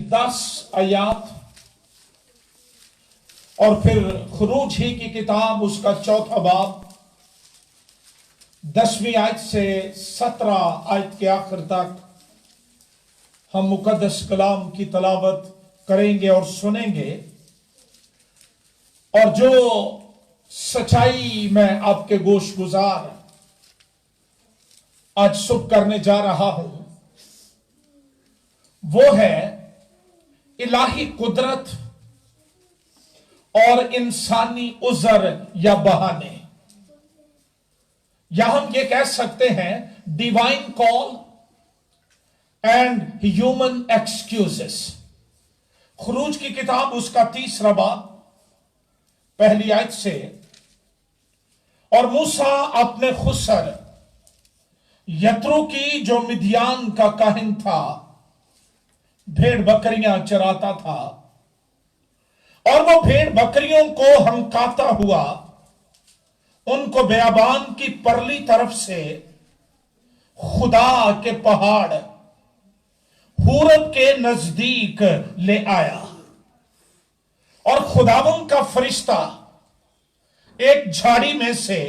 10 आयात اور پھر خروج ہی کی کتاب اس کا 4 باب 10ویں آیت سے 17 آیت کے آخر تک ہم مقدس کلام کی تلاوت کریں گے اور سنیں گے، اور جو سچائی میں آپ کے گوش گزار آج صبح کرنے جا رہا ہوں وہ ہے الہی قدرت اور انسانی عذر یا بہانے، یا ہم یہ کہہ سکتے ہیں divine call and human excuses. خروج کی کتاب اس کا 3 باب پہلی آیت سے، اور موسیٰ اپنے خسر یترو کی جو مدیان کا کاہن تھا بھیڑ بکریاں چراتا تھا، اور وہ بھیڑ بکریوں کو ہنکاتا ہوا ان کو بیابان کی پرلی طرف سے خدا کے پہاڑ حورب کے نزدیک لے آیا، اور خداوند کا فرشتہ ایک جھاڑی میں سے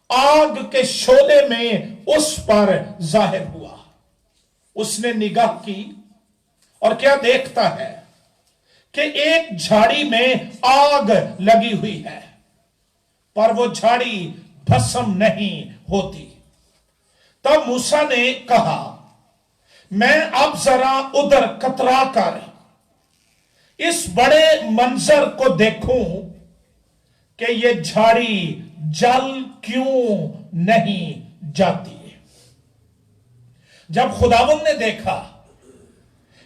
آگ کے شعلے میں اس پر ظاہر ہوا۔ اس نے نگاہ کی اور کیا دیکھتا ہے کہ ایک جھاڑی میں آگ لگی ہوئی ہے، پر وہ جھاڑی بھسم نہیں ہوتی۔ تب موسیٰ نے کہا، میں اب ذرا ادھر کترا کر اس بڑے منظر کو دیکھوں کہ یہ جھاڑی جل کیوں نہیں جاتی۔ جب خداوند نے دیکھا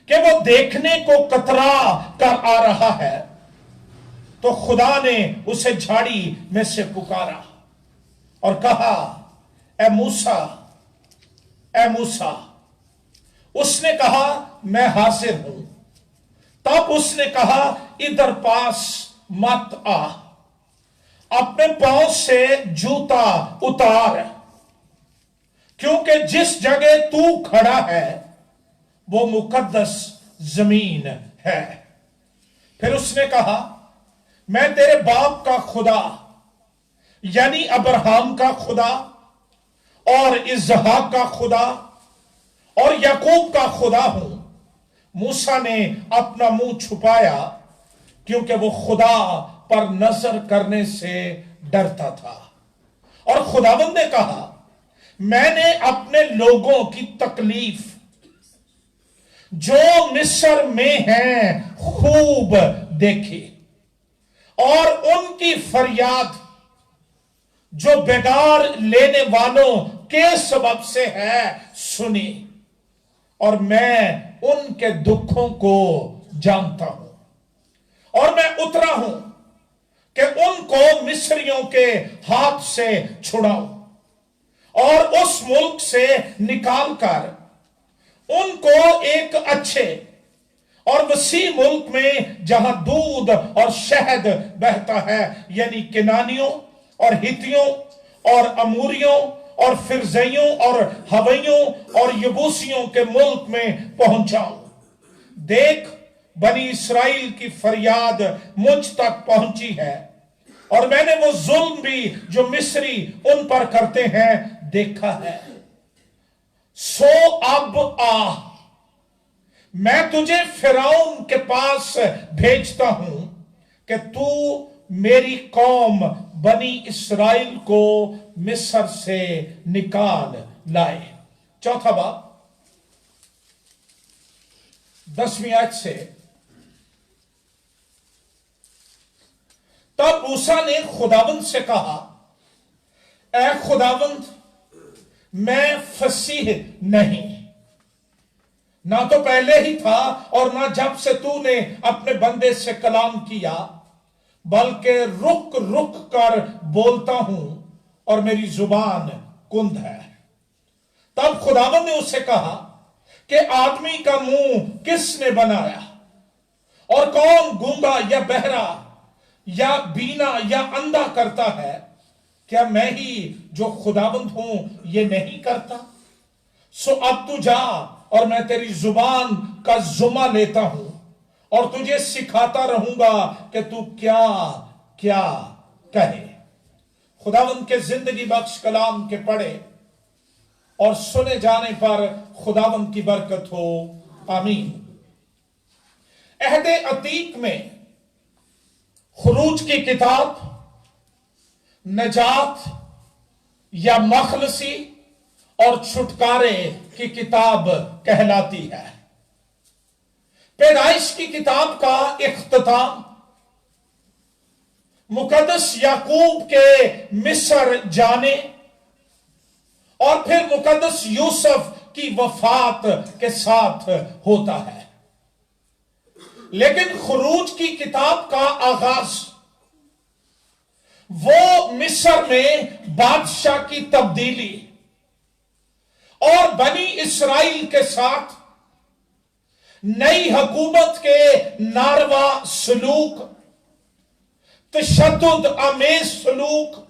کہ وہ دیکھنے کو کترا کر آ رہا ہے تو خدا نے اسے جھاڑی میں سے پکارا اور کہا، اے موسیٰ، اے موسیٰ۔ اس نے کہا، میں حاضر ہوں۔ تب اس نے کہا، ادھر پاس مت آ، اپنے پاؤں سے جوتا اتار، کیونکہ جس جگہ تو کھڑا ہے وہ مقدس زمین ہے۔ پھر اس نے کہا، میں تیرے باپ کا خدا یعنی ابراہیم کا خدا اور اسحاق کا خدا اور یعقوب کا خدا ہوں۔ موسیٰ نے اپنا منہ چھپایا کیونکہ وہ خدا پر نظر کرنے سے ڈرتا تھا، اور خداوند نے کہا، میں نے اپنے لوگوں کی تکلیف جو مصر میں ہیں خوب دیکھی، اور ان کی فریاد جو بگاڑ لینے والوں کے سبب سے ہے سنی، اور میں ان کے دکھوں کو جانتا ہوں، اور میں اترا ہوں کہ ان کو مصریوں کے ہاتھ سے چھڑاؤں اور اس ملک سے نکال کر ان کو ایک اچھے اور وسیع ملک میں جہاں دودھ اور شہد بہتا ہے یعنی کنانیوں اور ہتیوں اور اموریوں اور فرزیوں اور ہویوں اور یبوسیوں کے ملک میں پہنچاؤں۔ دیکھ، بنی اسرائیل کی فریاد مجھ تک پہنچی ہے، اور میں نے وہ ظلم بھی جو مصری ان پر کرتے ہیں دیکھا ہے۔ سو اب آ، میں تجھے فرعون کے پاس بھیجتا ہوں کہ تو میری قوم بنی اسرائیل کو مصر سے نکال لائے۔ 4 باب 10ویں آیت سے، تب موسیٰ نے خداوند سے کہا، اے خداوند، میں فصیح نہیں، نہ تو پہلے ہی تھا اور نہ جب سے تو نے اپنے بندے سے کلام کیا، بلکہ رک رک کر بولتا ہوں اور میری زبان کند ہے۔ تب خداوند نے اسے کہا کہ آدمی کا منہ کس نے بنایا، اور کون گونگا یا بہرا یا بینا یا اندھا کرتا ہے؟ کیا میں ہی جو خداوند ہوں یہ نہیں کرتا؟ سو اب تو جا और मैं तेरी जुबान का जुमा लेता हूं और तुझे सिखाता रहूंगा कि तू क्या क्या कहे। खुदावंद के जिंदगी बख्श कलाम के पढ़े और सुने जाने पर खुदावंद की बरकत हो, आमीन। अहदे अतीक में खुरूज की किताब नजात या मखलसी और छुटकारे की किताब कहलाती है। पैदाइश की किताब का इख्तिताम मुकद्दस याकूब के मिस्र जाने और फिर मुकद्दस यूसुफ की वफात के साथ होता है। लेकिन खुरूज की किताब का आगाज वो मिस्र में बादशाह की तब्दीली और बनी इस्राइल के साथ नई हुकूमत के नारवा सलूक, तशद्दुद आमेज सलूक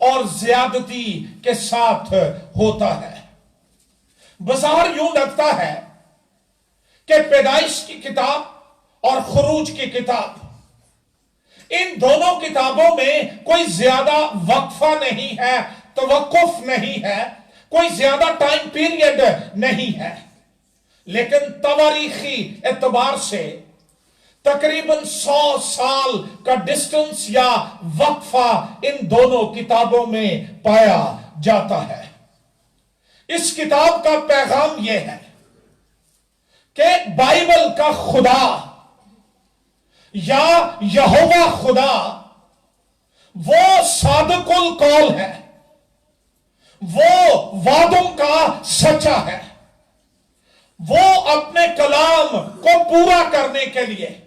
और ज्यादती के साथ होता है। बाजार यूं लगता है कि पैदाइश की किताब और खुरूज की किताब, इन दोनों किताबों में कोई ज्यादा वक्फा नहीं है, तवक्कुफ नहीं है, कोई ज्यादा टाइम पीरियड नहीं है। लेकिन तवारीखी एतबार से तकरीबन 100 साल का डिस्टेंस या वक्फा इन दोनों किताबों में पाया जाता है। इस किताब का पैगाम यह है कि बाइबल का खुदा या यहोवा खुदा वो सादिकुल कौल है, वो वादों का सच्चा है, वो अपने कलाम को पूरा करने के लिए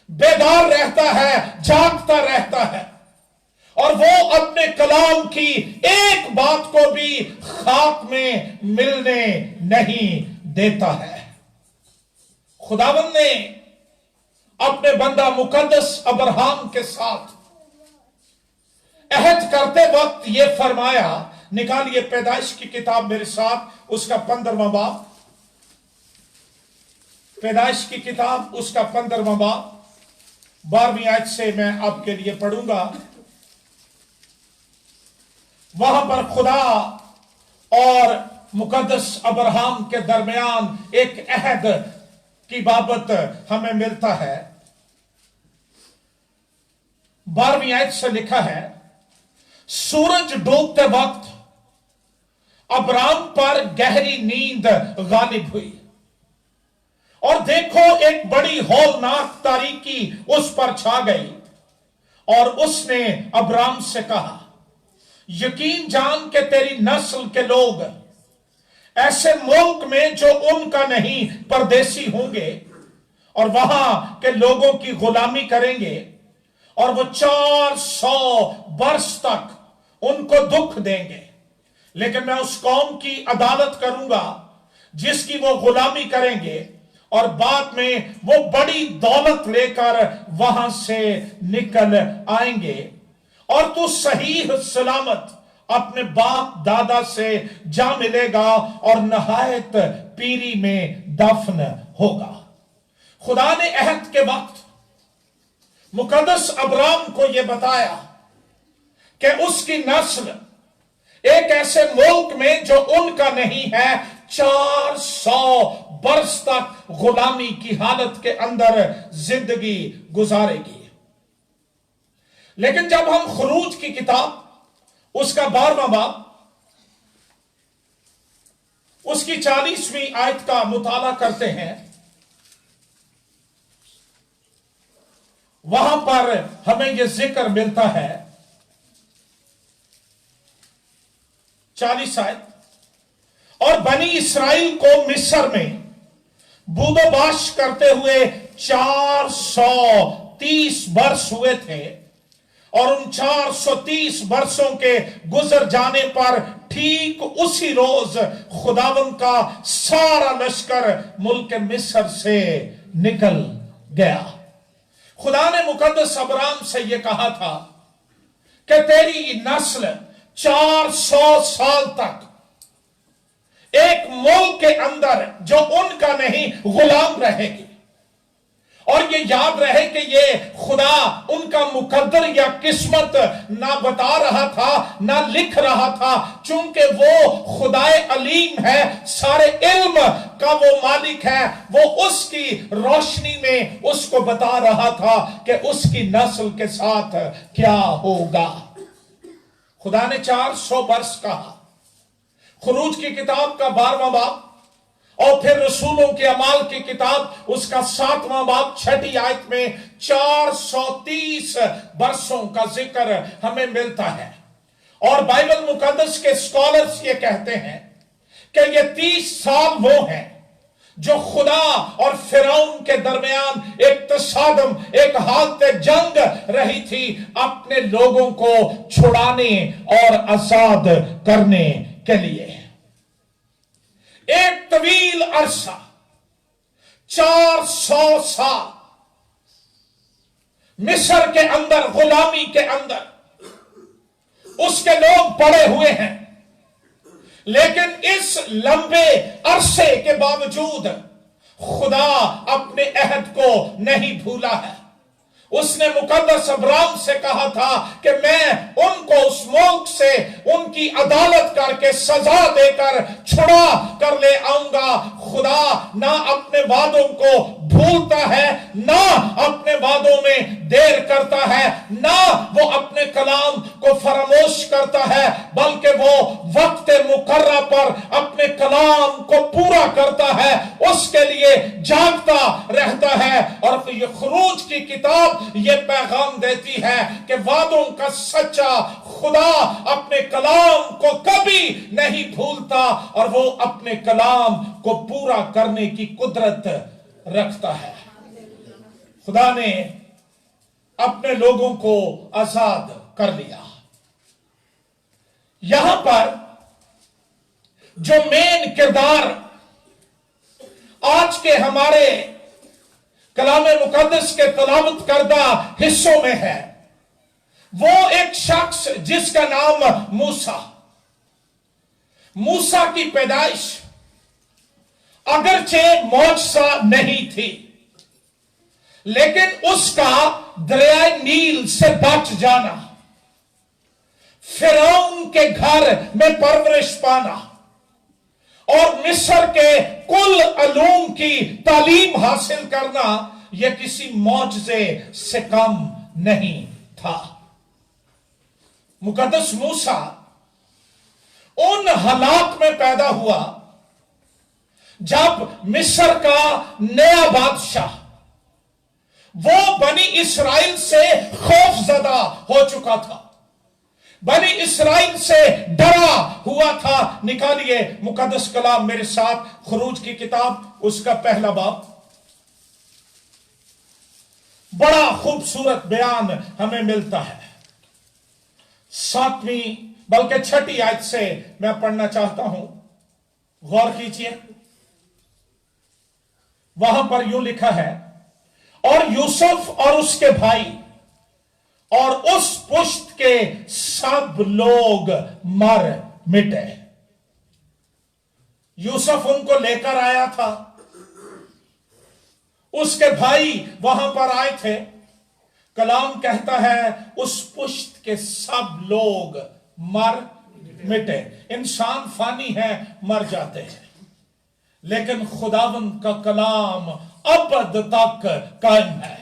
बेदार रहता है, जागता रहता है, और वो अपने कलाम की एक बात को भी खाक में मिलने नहीं देता है। खुदावंद ने अपने बंदा मुकद्दस अब्राहम के साथ अहद करते वक्त यह फरमाया, निकालिए पैदाइश की किताब मेरे साथ, उसका 15वां बाब, पैदाइश की किताब उसका 15वां बाब 12वीं आयत से मैं आपके लिए पढ़ूंगा। वहां पर खुदा और मुकद्दस अब्राहम के दरमियान एक अहद की बाबत हमें मिलता है। 12वीं आयत से लिखा है, सूरज डूबते वक्त अब्राम पर गहरी नींद गालिब हुई और देखो एक बड़ी हौलनाक तारीकी उस पर छा गई और उसने अब्राम से कहा, यकीन जान के तेरी नस्ल के लोग ऐसे मुल्क में जो उनका नहीं परदेसी होंगे और वहां के लोगों की गुलामी करेंगे और वो 400 वर्ष तक उनको दुख देंगे। लेकिन मैं उस कौम की अदालत करूंगा जिसकी वो गुलामी करेंगे और बाद में वो बड़ी दौलत लेकर वहां से निकल आएंगे और तू सही सलामत अपने बाप दादा से जा मिलेगा और नहायत पीरी में दफन होगा। खुदा ने अहद के वक्त मुकद्दस अब्राम को यह बताया कि उसकी नस्ल एक ऐसे मुल्क में जो उनका नहीं है 400 वर्ष तक गुलामी की हालत के अंदर जिंदगी गुजारेगी। लेकिन जब हम खुरूज की किताब उसका 12वां बाब उसकी 40वीं आयत का मुताला करते हैं, वहां पर हमें यह जिक्र मिलता है 40 आयत, और बनी इस्राइल को मिस्र में बूदोबाश करते हुए 430 वर्ष हुए थे और उन 430 वर्षों के गुजर जाने पर ठीक उसी रोज खुदावंद का सारा लश्कर मुल्क मिस्र से निकल गया। खुदा ने मुकद्दस अब्राम से यह कहा था कि तेरी नस्ल 400 साल तक ایک ملک کے اندر جو ان کا نہیں غلام رہے گی. اور یہ یاد رہے کہ یہ خدا ان کا مقدر یا قسمت نہ بتا رہا تھا نہ لکھ رہا تھا، چونکہ وہ خدائے علیم ہے، سارے علم کا وہ مالک ہے. وہ اس کی روشنی میں اس کو بتا رہا تھا کہ اس کی نسل کے ساتھ کیا ہوگا. خدا نے 400 برس کہا. خروج کی کتاب کا 12واں باب اور پھر رسولوں کے اعمال کی کتاب اس کا 7واں باب 6 آیت میں 430 برسوں کا ذکر ہمیں ملتا ہے. اور بائبل مقدس کے اسکالرز یہ کہتے ہیں کہ یہ 30 سال وہ ہیں جو خدا اور فرعون کے درمیان ایک تصادم، ایک حالت جنگ رہی تھی اپنے لوگوں کو چھڑانے اور آزاد کرنے کے لیے. ایک طویل عرصہ 400 سال مصر کے اندر، غلامی کے اندر اس کے لوگ پڑے ہوئے ہیں. لیکن اس لمبے عرصے کے باوجود خدا اپنے عہد کو نہیں بھولا ہے. اس نے مقدس ابراہیم سے کہا تھا کہ میں ان کو اس ملک سے ان کی عدالت کر کے سزا دے کر چھڑا کر لے آؤں گا. خدا نہ اپنے وعدوں کو بھولتا ہے، نہ اپنے وعدوں میں دیر کرتا ہے، نہ وہ اپنے کلام کو فراموش کرتا ہے، بلکہ وہ وقت مقررہ پر اپنے کلام کو پورا کرتا ہے، اس کے لیے جاگتا رہتا ہے. اور یہ خروج کی کتاب یہ پیغام دیتی ہے کہ وعدوں کا سچا خدا اپنے کلام کو کبھی نہیں بھولتا اور وہ اپنے کلام کو پورا کرنے کی قدرت رکھتا ہے. خدا نے اپنے لوگوں کو آزاد کر لیا. یہاں پر جو مین کردار آج کے ہمارے کلام مقدس کے تلاوت کردہ حصوں میں ہے، وہ ایک شخص جس کا نام موسیٰ. موسیٰ کی پیدائش اگرچہ معجزہ نہیں تھی، لیکن اس کا دریائے نیل سے بچ جانا، فرعون کے گھر میں پرورش پانا اور مصر کے کل علوم کی تعلیم حاصل کرنا یہ کسی معجزے سے کم نہیں تھا. مقدس موسیٰ ان حالات میں پیدا ہوا جب مصر کا نیا بادشاہ وہ بنی اسرائیل سے خوف زدہ ہو چکا تھا، بنی اسرائیل سے ڈرا ہوا تھا. نکالیے مقدس کلام میرے ساتھ، خروج کی کتاب اس کا 1 باب. بڑا خوبصورت بیان ہمیں ملتا ہے. 7ویں بلکہ 6 آیت سے میں پڑھنا چاہتا ہوں، غور کیجئے. وہاں پر یوں لکھا ہے، اور یوسف اور اس کے بھائی اور اس پشت کے سب لوگ مر مٹے. یوسف ان کو لے کر آیا تھا، اس کے بھائی وہاں پر آئے تھے. کلام کہتا ہے اس پشت کے سب لوگ مر مٹے. انسان فانی ہے، مر جاتے ہیں، لیکن خداوند کا کلام ابد تک قائم ہے.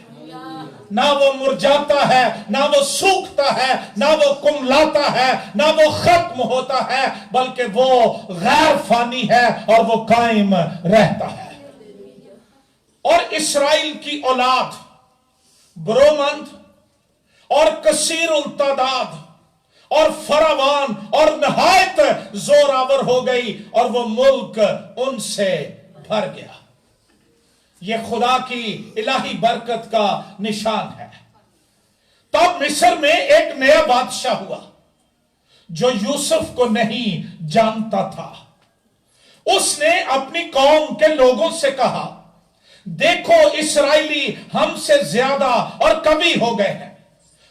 نہ وہ مرجاتا ہے، نہ وہ سوکھتا ہے، نہ وہ کملاتا ہے، نہ وہ ختم ہوتا ہے، بلکہ وہ غیر فانی ہے اور وہ قائم رہتا ہے. اور اسرائیل کی اولاد برومند اور کثیر التعداد اور فراوان اور نہایت زوراور ہو گئی اور وہ ملک ان سے بھر گیا. یہ خدا کی الہی برکت کا نشان ہے. تب مصر میں ایک نیا بادشاہ ہوا جو یوسف کو نہیں جانتا تھا. اس نے اپنی قوم کے لوگوں سے کہا، دیکھو اسرائیلی ہم سے زیادہ اور قوی ہو گئے ہیں،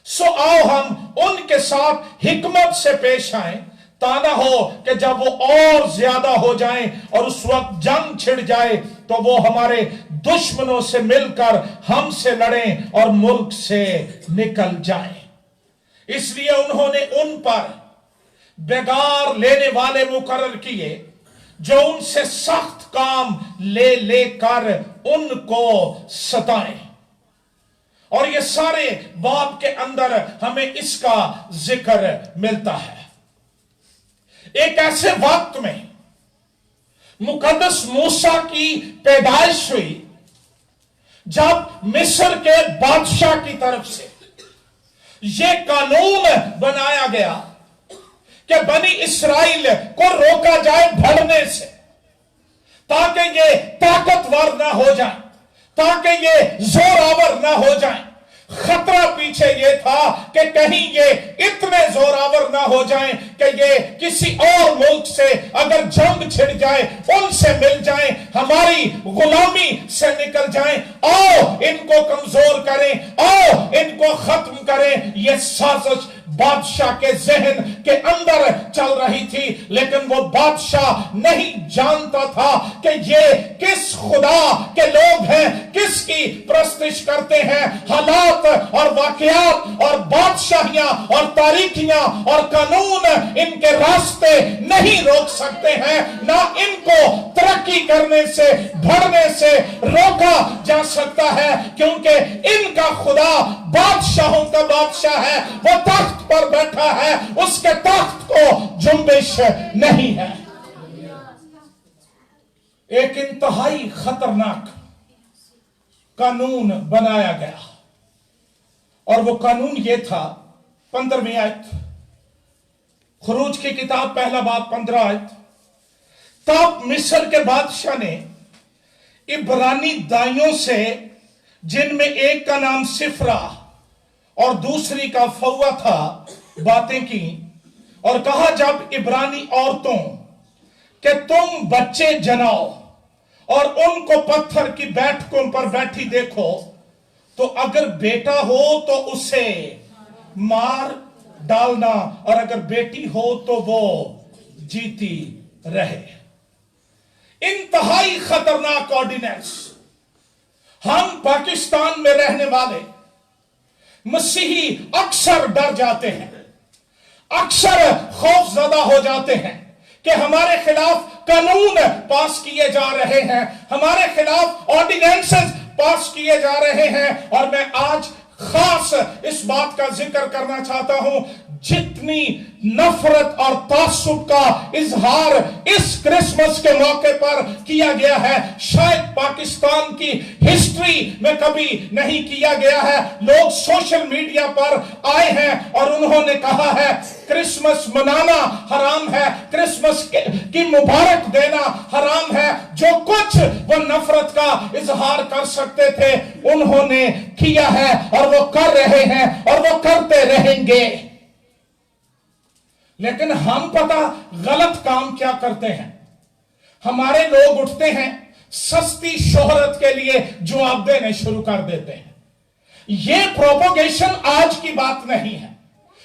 سو آؤ ہم ان کے ساتھ حکمت سے پیش آئیں ताना हो कि जब वो और ज्यादा हो जाएं और उस वक्त जंग छिड़ जाए तो वो हमारे दुश्मनों से मिलकर हमसे लड़ें और मुल्क से निकल जाएं। इसलिए उन्होंने उन पर बेगार लेने वाले मुकर्रर किए जो उनसे सख्त काम ले लेकर उनको सताएं। और ये सारे बाब के अंदर हमें इसका जिक्र मिलता है। एक ऐसे वक्त में मुकद्दस मूसा की पैदाइश हुई जब मिस्र के बादशाह की तरफ से यह कानून बनाया गया कि बनी इस्राइल को रोका जाए बढ़ने से, ताकि ये ताकतवर ना हो जाए, ताकि ये जोरावर ना हो जाए। खतरा पीछे ये था कि कहीं ये इतने जोरावर ना हो जाएं कि ये किसी और मुल्क से अगर जंग छिड़ जाए उनसे मिल जाएं, हमारी गुलामी से निकल जाएं। आओ इनको कमजोर करें, आओ इनको खत्म करें। ये साजिश बादशाह के जहन के अंदर चल रही थी, लेकिन वो बादशाह नहीं जानता था कि ये किस खुदा के लोग हैं, किसकी प्रस्तिश करते हैं। हालात और वाकयात और बादशाहियां और तारीखियां और कानून इनके रास्ते नहीं रोक सकते हैं, ना इनको तरक्की करने से बढ़ने से रोका जा सकता है, क्योंकि इनका खुदा बादशाहों का बादशाह है। वो तख्त पर बैठा है, उसके तख्त को जुम्बिश नहीं है। एक इंतहाई खतरनाक कानून बनाया गया और वो कानून ये था, 15वीं आयत, खुरूज की किताब पहला बाब 15 आयत। तब मिस्र के बादशाह ने इब्रानी दाइयों से, जिनमें एक का नाम सिफरा और दूसरी का फौवा था, बातें की और कहा, जब इब्रानी औरतों कि तुम बच्चे जनाओ और उनको पत्थर की बैठकों पर बैठी देखो, तो अगर बेटा हो तो उसे मार डालना और अगर बेटी हो तो वो जीती रहे। इंतहाई खतरनाक ऑर्डिनेंस। हम पाकिस्तान में रहने वाले मसीही अक्सर डर जाते हैं, अक्सर खौफजदा हो जाते हैं कि हमारे खिलाफ कानून पास किए जा रहे हैं, हमारे खिलाफ ऑर्डिनेंसेस पास किए जा रहे हैं। और मैं आज खास इस बात का जिक्र करना चाहता हूं, जितनी नफरत और तासुब का इजहार इस क्रिसमस के मौके पर किया गया है, शायद पाकिस्तान की हिस्ट्री में कभी नहीं किया गया है। लोग सोशल मीडिया पर आए हैं और उन्होंने कहा है क्रिसमस मनाना हराम है, क्रिसमस की मुबारक देना हराम है। जो कुछ वो नफरत का इजहार कर सकते थे उन्होंने किया है और वो कर रहे हैं और वो करते रहेंगे। लेकिन हम पता गलत काम क्या करते हैं। हमारे लोग उठते हैं, सस्ती शोहरत के लिए जवाब देने शुरू कर देते हैं। यह प्रोपोगेशन आज की बात नहीं है,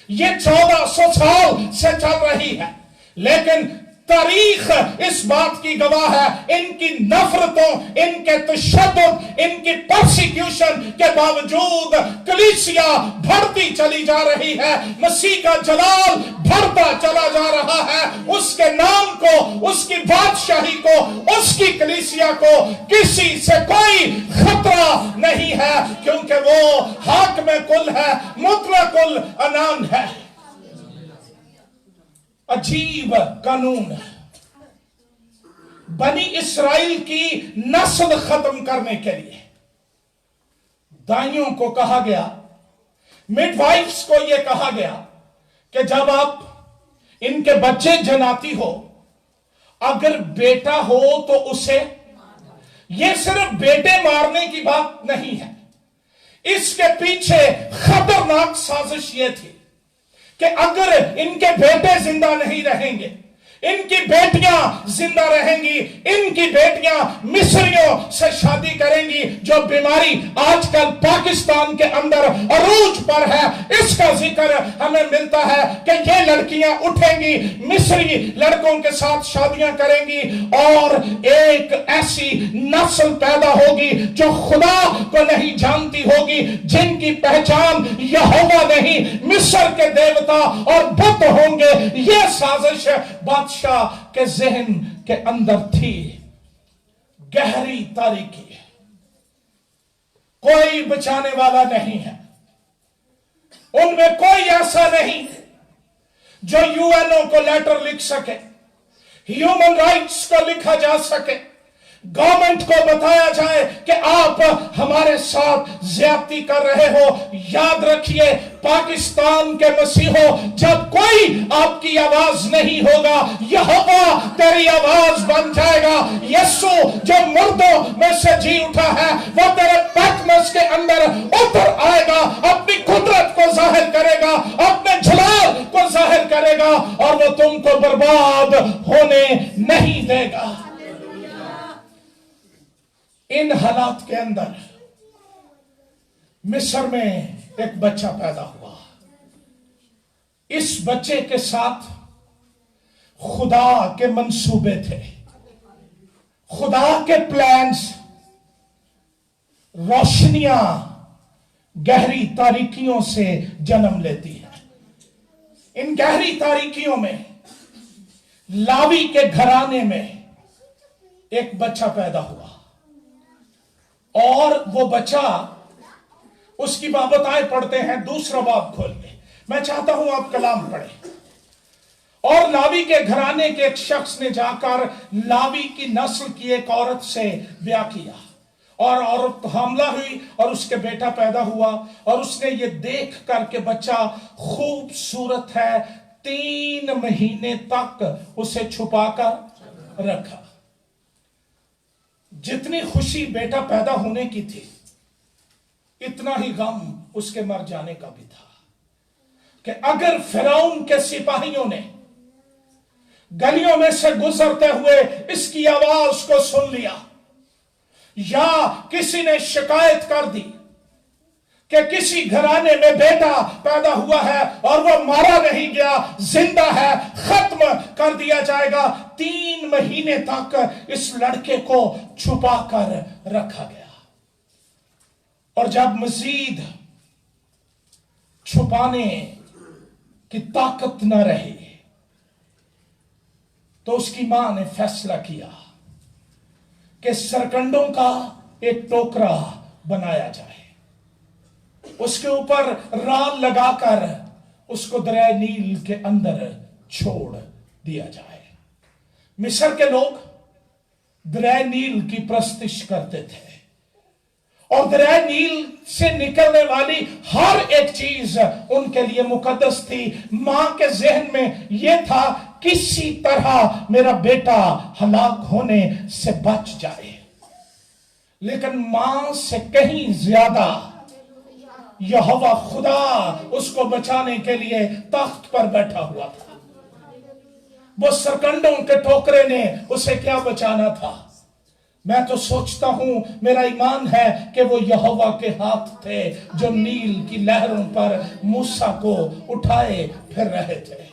यह 1400 साल से चल रही है, लेकिन तारीख इस बात की गवाह है, इनकी नफरतों, इनके तशद्दुद, इनकी परसिक्यूशन के बावजूद कलीसिया बढ़ती चली जा रही है, मसीह का जलाल बढ़ता चला जा रहा है। उसके नाम को, उसकी बादशाही को, उसकी कलीसिया को किसी से कोई खतरा नहीं है, क्योंकि वो हाकिम कुल है, मुतलकुल अनान है। अजीब कानून। बनी इस्राइल की नस्ल खत्म करने के लिए दाइयों को कहा गया, मिडवाइफ्स को यह कहा गया कि जब आप इनके बच्चे जनाती हो, अगर बेटा हो तो उसे, यह सिर्फ बेटे मारने की बात नहीं है, इसके पीछे खतरनाक साजिश यह थी कि अगर इनके बेटे जिंदा नहीं रहेंगे, इनकी बेटियां जिंदा रहेंगी, इनकी बेटियां मिस्रियों से शादी करेंगी। जो बीमारी आजकल पाकिस्तान के अंदर अरूज पर है, इसका जिक्र हमें मिलता है कि ये लड़कियां उठेंगी, मिस्री लड़कों के साथ शादियां करेंगी और एक ऐसी नस्ल पैदा होगी जो खुदा को नहीं जानती होगी, जिनकी पहचान यहोवा नहीं मिस्र के देवता और बुत होंगे। यह साजिश बादशाह के जहन के अंदर थी। गहरी तारीकी, कोई बचाने वाला नहीं है। उनमें कोई ऐसा नहीं जो यूएनओ को लेटर लिख सके, ह्यूमन राइट्स को लिखा जा सके, गवर्नमेंट को बताया जाए कि आप हमारे साथ ज्यादती कर रहे हो। याद रखिए, पाकिस्तान के मसीहों, जब कोई आपकी आवाज नहीं होगा, यहोवा तेरी आवाज बन जाएगा। यीशु जो मुर्दों में से जी उठा है, वो तेरे पैटमस के अंदर उतर आएगा, अपनी कुदरत को जाहिर करेगा, अपने जलाल को जाहिर करेगा और वो तुमको बर्बाद होने नहीं देगा। इन हालात के अंदर मिस्र में एक बच्चा पैदा हुआ। इस बच्चे के साथ खुदा के मंसूबे थे, खुदा के प्लान्स। रोशनियां गहरी तारीकियों से जन्म लेती है। इन गहरी तारीकियों में लावी के घराने में एक बच्चा पैदा हुआ और वो बच्चा, उसकी बाबताएं पढ़ते हैं दूसरा बाब खोल के। मैं चाहता हूं आप कलाम पढ़ें। और लावी के घराने के एक शख्स ने जाकर लावी की नस्ल की एक औरत से ब्याह किया और औरत हामला हुई और उसके बेटा पैदा हुआ। और उसने ये देख कर के बच्चा खूबसूरत है, 3 महीने तक उसे छुपाकर रखा। जितनी खुशी बेटा पैदा होने की थी, इतना ही गम उसके मर जाने का भी था कि अगर फिरौन के सिपाहियों ने गलियों में से गुजरते हुए इसकी आवाज को सुन लिया या किसी ने शिकायत कर दी कि किसी घराने में बेटा पैदा हुआ है और वो मारा नहीं गया, जिंदा है, खत्म कर दिया जाएगा। 3 महीने तक इस लड़के को छुपा कर रखा गया। और जब मजीद छुपाने की ताकत न रही तो उसकी मां ने फैसला किया कि सरकंडों का एक टोकरा बनाया जाए, उसके ऊपर राल लगाकर उसको दरिया नील के अंदर छोड़ दिया जाए। मिस्र के लोग दरिया नील की प्रस्तिश करते थे और दरिया नील से निकलने वाली हर एक चीज उनके लिए मुकद्दस थी। मां के जहन में यह था, किसी तरह मेरा बेटा हलाक होने से बच जाए। लेकिन मां से कहीं ज्यादा यहोवा खुदा उसको बचाने के लिए तख्त पर बैठा हुआ था। वो सरकंडों के टोकरे ने उसे क्या बचाना था? मैं तो सोचता हूं, मेरा ईमान है कि वो यहोवा के हाथ थे जो नील की लहरों पर मूसा को उठाए फिर रहे थे।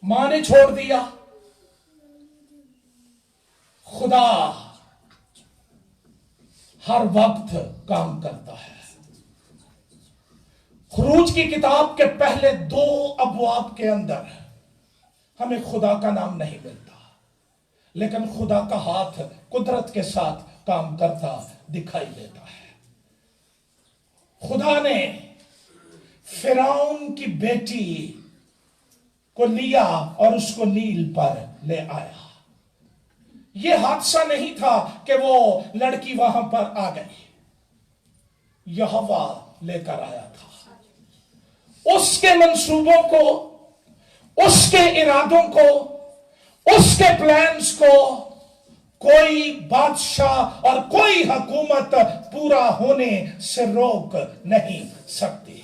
मां ने छोड़ दिया। खुदा हर वक्त काम करता है। खुरूज की किताब के पहले 2 अबवाब के अंदर हमें खुदा का नाम नहीं मिलता, लेकिन खुदा का हाथ कुदरत के साथ काम करता दिखाई देता है। खुदा ने फिरौन की बेटी को लिया और उसको नील पर ले आया। यह हादसा नहीं था कि वो लड़की वहां पर आ गई, यहोवा लेकर आया था। उसके मंसूबों को, उसके इरादों को, उसके प्लान्स को कोई बादशाह और कोई हुकूमत पूरा होने से रोक नहीं सकती।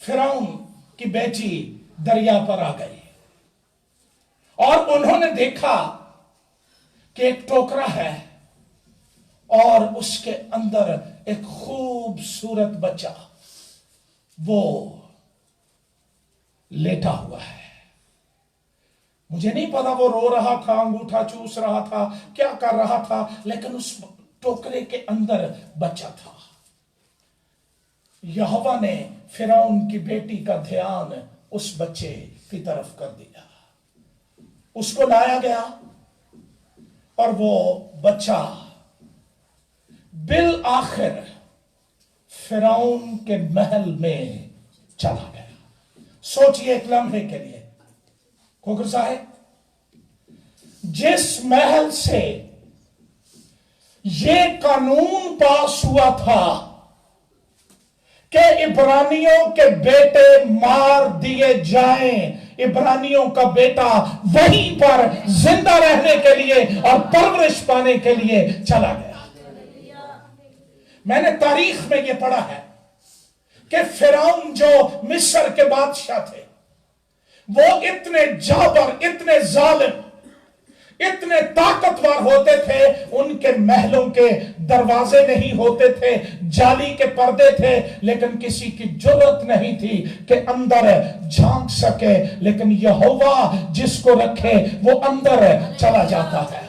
फिरौन की बेटी दरिया पर आ गई और उन्होंने देखा कि एक टोकरा है और उसके अंदर एक खूबसूरत बच्चा वो लेटा हुआ है। मुझे नहीं पता वो रो रहा था, अंगूठा चूस रहा था, क्या कर रहा था, लेकिन उस टोकरे के अंदर बच्चा था। यहोवा ने फिरौन की बेटी का ध्यान उस बच्चे की तरफ कर दिया। उसको लाया गया और वो बच्चा बिल आखिर फिरौन के महल में चला गया। सोचिए एक लम्हे के लिए खोखर साहब, जिस महल से ये कानून पास हुआ था कि इब्रानियों के बेटे मार दिए जाएं, इब्रानियों का बेटा वहीं पर जिंदा रहने के लिए और परवरिश पाने के लिए चला गया। मैंने तारीख में यह पढ़ा है कि फिरौन जो मिस्र के बादशाह थे वो इतने जाबर, इतने जालिम, इतने ताकतवर होते थे, उनके महलों के दरवाजे नहीं होते थे, जाली के पर्दे थे, लेकिन किसी की जरूरत नहीं थी कि अंदर झांक सके। लेकिन यहोवा जिसको रखे वो अंदर चला जाता है।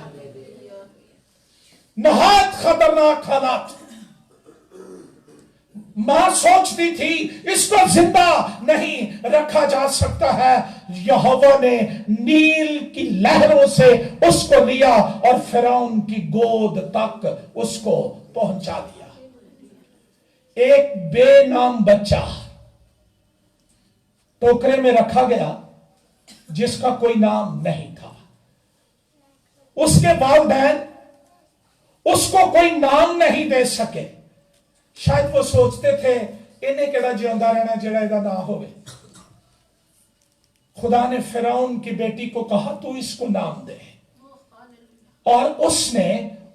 नहायत खतरनाक हालात। मां सोचती थी इसको जिंदा नहीं रखा जा सकता है। यहोवा ने नील की लहरों से उसको लिया और फिरौन की गोद तक उसको पहुंचा दिया। एक बेनाम बच्चा टोकरे में रखा गया जिसका कोई नाम नहीं था। उसके वालिदैन उसको कोई नाम नहीं दे सके। शायद वो सोचते थे इन्हें केड़ा जिंदा रहना जेड़ा इहदा ना होवे। खुदा ने फिरौन की बेटी को कहा तू इसको नाम दे, और उसने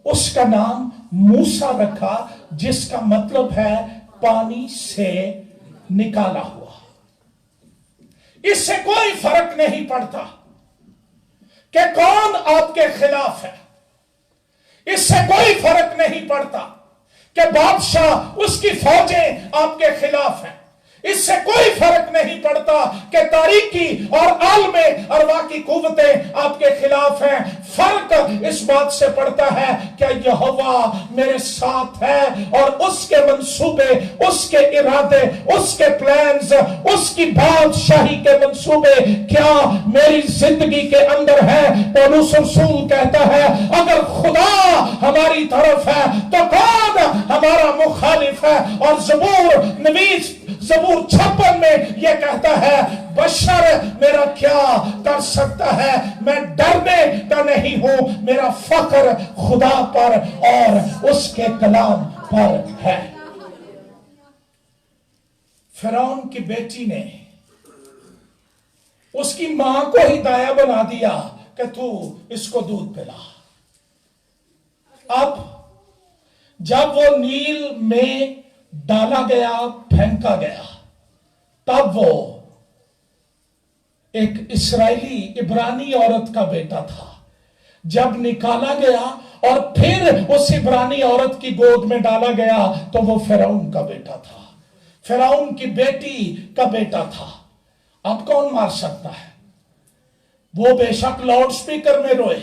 उसका नाम मूसा रखा, जिसका मतलब है पानी से निकाला हुआ। इससे कोई फर्क नहीं पड़ता कि कौन आपके खिलाफ है। इससे कोई फर्क नहीं पड़ता कि बादशाह उसकी फौजें आपके खिलाफ हैं। इससे कोई फर्क नहीं पड़ता कि तारीकी और आलमे अरवा की कुव्वतें आपके खिलाफ हैं। फर्क इस बात से पड़ता है कि यहोवा मेरे साथ है और उसके मंसूबे, उसके इरादे, उसके प्लान्स, उसकी बादशाही के मंसूबे क्या मेरी जिंदगी के अंदर है। पौलुस रसूल कहता है अगर खुदा हमारी तरफ है तो कौन हमारा मुखालिफ है। और ज़बूर नवीस ज़बूर 56 में यह कहता है बशर मेरा क्या कर सकता है, मैं डरने का नहीं हूं, मेरा फख्र खुदा पर और उसके कलाम पर है। फिरौन की बेटी ने उसकी मां को ही दाया बना दिया कि तू इसको दूध पिला। अब जब वो नील में डाला गया, फेंका गया, तब वो एक इस्राएली इब्रानी औरत का बेटा था। जब निकाला गया और फिर उस इब्रानी औरत की गोद में डाला गया तो वो फिरौन का बेटा था, फिरौन की बेटी का बेटा था। अब कौन मार सकता है? वो बेशक लाउड स्पीकर में रोए,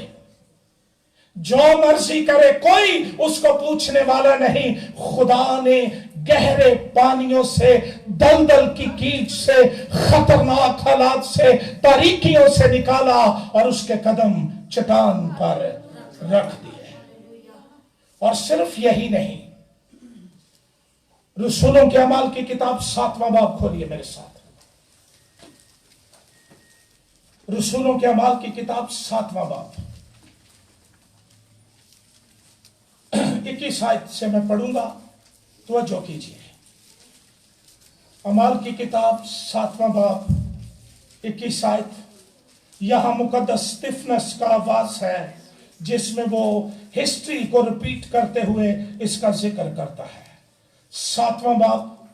जो मर्जी करे, कोई उसको पूछने वाला नहीं। खुदा ने गहरे पानियों से, दलदल की कीच से, खतरनाक हालात से, तारीकियों से निकाला और उसके कदम चट्टान पर रख दिए। और सिर्फ यही नहीं, रसूलों के अमाल की किताब 7वां बाब खोलिए मेरे साथ। रसूलों के अमाल की किताब 7वां बाब 21 आयत से मैं पढ़ूंगा, तवज्जो कीजिए। अमाल की किताब 7वां बाब 21 आयत। यहां मुकद्दस स्तिफनस का आवाज है जिसमें वो हिस्ट्री को रिपीट करते हुए इसका जिक्र करता है। 7वां बाब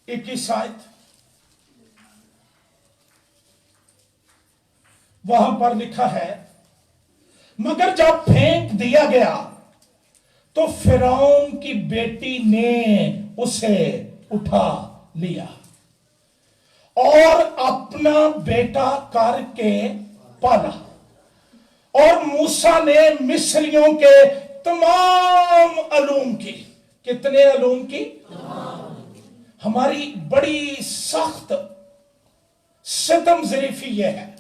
21 आयत। वहां पर लिखा है, मगर जब फेंक दिया गया तो फिरौन की बेटी ने उसे उठा लिया और अपना बेटा करके पाला। और मूसा ने मिस्रियों के तमाम अलूम की, कितने अलूम की? हमारी बड़ी सख्त सितम ज़रीफी यह है,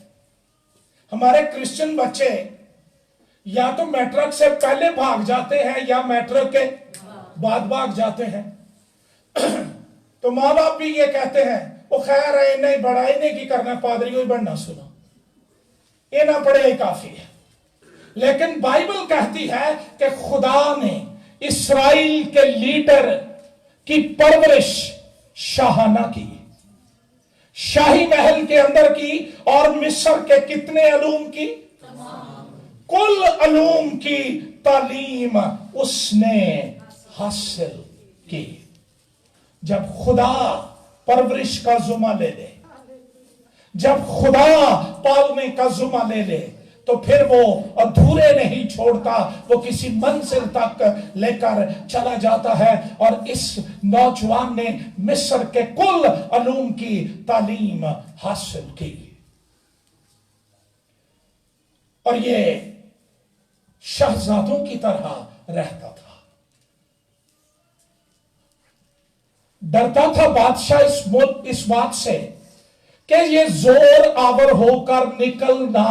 हमारे क्रिश्चियन बच्चे या तो मैट्रिक से पहले भाग जाते हैं या मैट्रिक के बाद भाग जाते हैं। तो माँ बाप भी ये कहते हैं, वो खैर है, नहीं बड़ाई नहीं की करना, पादरी को ही बनना, सुनो ये ना पढ़े ही काफी है। लेकिन बाइबल कहती है कि खुदा ने इस्राएल के लीडर की परवरिश शाहाना की, शाही महल के अंदर की, और मिस्र के कितने अलूम की? कुल अलूम की तालीम उसने हासिल की। जब खुदा परवरिश का जुम्मा ले ले, जब खुदा पालने का जुम्मा ले ले, तो फिर वो अधूरे नहीं छोड़ता, वो किसी मंजिल तक लेकर चला जाता है। और इस नौजवान ने मिस्र के कुल अलूम की तालीम हासिल की, और ये शहजादों की तरह रहता था। डरता था बादशाह इस बात से कि ये जोर आवर होकर निकलना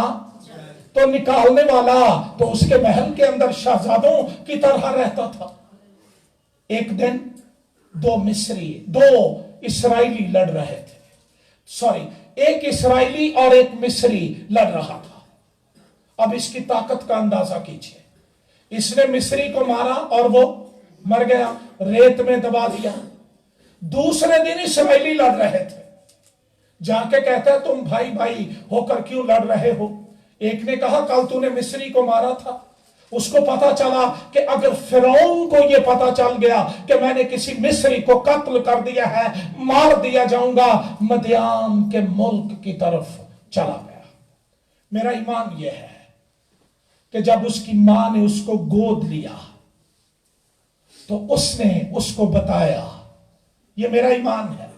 तो निकालने वाला तो उसके महल के अंदर शहजादों की तरह रहता था। एक दिन दो इस्राएली लड़ रहे थे, सॉरी, एक इस्राएली और एक मिस्री लड़ रहा था। अब इसकी ताकत का अंदाजा कीजिए, इसने मिस्री को मारा और वो मर गया, रेत में दबा दिया। दूसरे दिन इस्राएली लड़ रहे थे, जाके कहता है तुम भाई भाई होकर क्यों लड़ रहे हो? एक ने कहा कल तूने मिस्री को मारा था। उसको पता चला कि अगर फिरौन को यह पता चल गया कि मैंने किसी मिस्री को कत्ल कर दिया है, मार दिया जाऊंगा, मदियान के मुल्क की तरफ चला गया। मेरा ईमान यह है कि जब उसकी मां ने उसको गोद लिया तो उसने उसको बताया, यह मेरा ईमान है,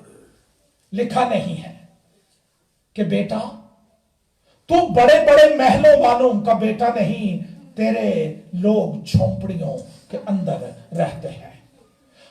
लिखा नहीं है, कि बेटा तू बड़े बड़े महलों वालों का बेटा नहीं, तेरे लोग झोंपड़ियों के अंदर रहते हैं।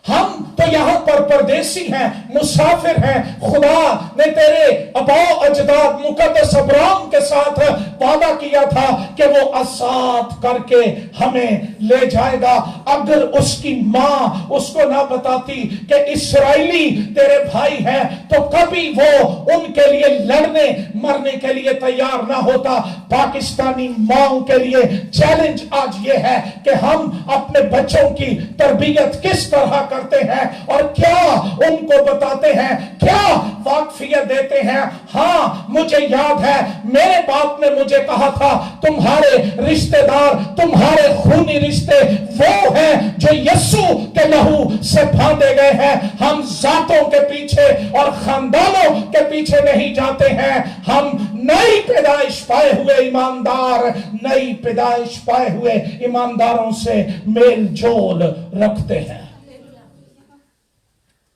हम तो यहां पर परदेसी हैं, मुसाफिर हैं। खुदा ने तेरे अबाओ अजदाद मुकद्दस अब्राहम के साथ वादा किया था कि वो आजाद करके हमें ले जाएगा। अगर उसकी मां उसको ना बताती कि इस्राएली तेरे भाई हैं, तो कभी वो उनके लिए लड़ने मरने के लिए तैयार ना होता। पाकिस्तानी माओं के लिए चैलेंज आज ये है कि हम अपने बच्चों की तरबियत किस तरह करते हैं और क्या उनको बताते हैं, क्या वाकफियत देते हैं। हाँ, मुझे याद है मेरे बाप ने मुझे कहा था, तुम्हारे रिश्तेदार, तुम्हारे खूनी रिश्ते वो हैं जो यीशु के लहू से बांधे गए हैं। हम जातों के पीछे और खानदानों के पीछे नहीं जाते हैं। हम नई पैदाइश पाए हुए ईमानदार, नई पैदाइश पाए हुए ईमानदारों से मेल जोल रखते हैं।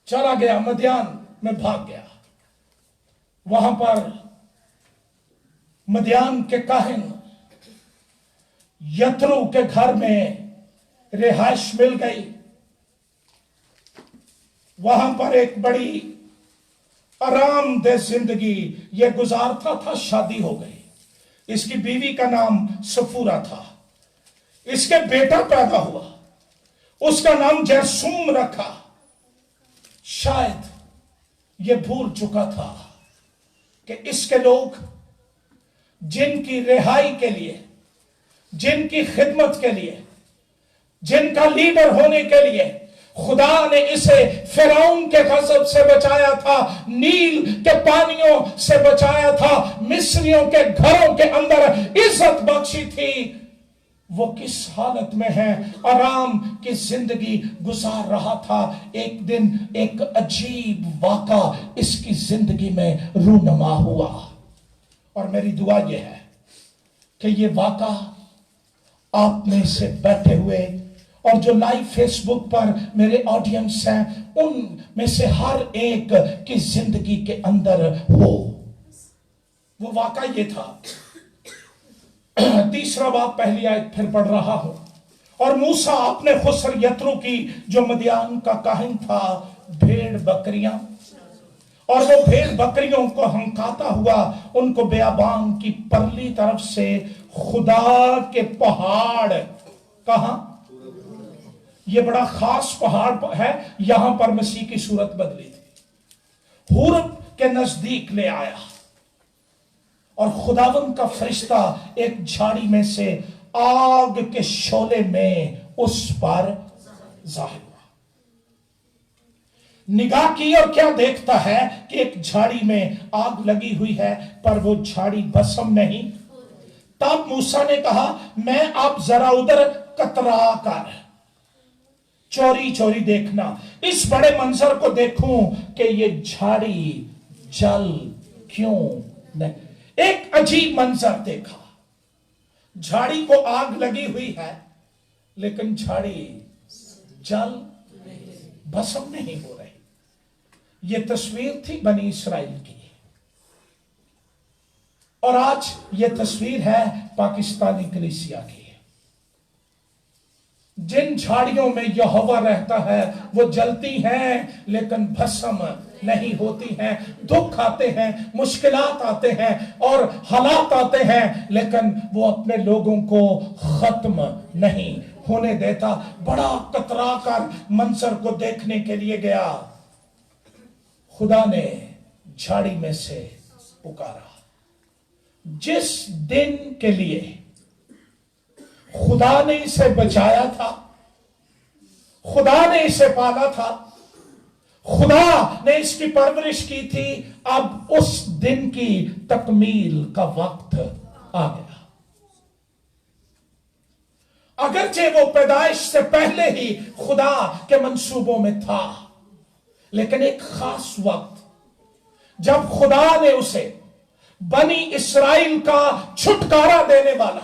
चला गया, मदियान में भाग गया। वहां पर मदियान के काहिन यत्रो के घर में रिहाइश मिल गई। वहां पर एक बड़ी आरामदेह जिंदगी ये गुजारता था। शादी हो गई, इसकी बीवी का नाम सफूरा था। इसके बेटा पैदा हुआ, उसका नाम जैसूम रखा। शायद ये भूल चुका था कि इसके लोग जिनकी रिहाई के लिए, जिनकी खिदमत के लिए, जिनका लीडर होने के लिए खुदा ने इसे फिरौन के गजब से बचाया था, नील के पानियों से बचाया था, मिस्रियों के घरों के अंदर इज्जत बख्शी थी, वो किस हालत में है? आराम की जिंदगी गुजार रहा था। एक दिन एक अजीब वाक़ा इसकी जिंदगी में रूनुमा हुआ। और मेरी दुआ यह है कि ये वाका आप में से बैठे हुए और जो लाइव फेसबुक पर मेरे ऑडियंस हैं उन में से हर एक की जिंदगी के अंदर हो। वो वाका ये था। तीसरा बाब पहली आयत फिर पढ़ रहा हूं। और मूसा अपने खुसर यत्रो की जो मदियान का काहिन था भेड़ बकरियां और वो भेड़ बकरियों को हंकाता हुआ उनको बेयाबान की परली तरफ से खुदा के पहाड़, कहां? ये बड़ा खास पहाड़ है, यहां पर मसीह की सूरत बदली थी। हुरब के नजदीक ले आया और खुदावंद का फरिश्ता एक झाड़ी में से आग के शोले में उस पर जाहिर हुआ। निगाह की और क्या देखता है कि एक झाड़ी में आग लगी हुई है पर वो झाड़ी भस्म नहीं। तब मूसा ने कहा मैं अब जरा उधर कतरा कर चोरी चोरी देखना, इस बड़े मंजर को देखूं कि ये झाड़ी जल क्यों नहीं। एक अजीब मंजर देखा, झाड़ी को आग लगी हुई है लेकिन झाड़ी जल भस्म नहीं हो रही। ये तस्वीर थी बनी इस्राइल की और आज ये तस्वीर है पाकिस्तानी कलीसिया की। जिन झाड़ियों में यहोवा रहता है वो जलती हैं लेकिन भस्म नहीं होती हैं। दुख आते हैं, मुश्किलात आते हैं और हालात आते हैं लेकिन वो अपने लोगों को खत्म नहीं होने देता। बड़ा कतरा कर मंजर को देखने के लिए गया। खुदा ने झाड़ी में से पुकारा। जिस दिन के लिए खुदा ने इसे बचाया था, खुदा ने इसे पाला था, खुदा ने इसकी परवरिश की थी, अब उस दिन की तकमील का वक्त आ गया। अगरचे वो पैदाइश से पहले ही खुदा के मंसूबों में था लेकिन एक खास वक्त जब खुदा ने उसे बनी इस्राइल का छुटकारा देने वाला,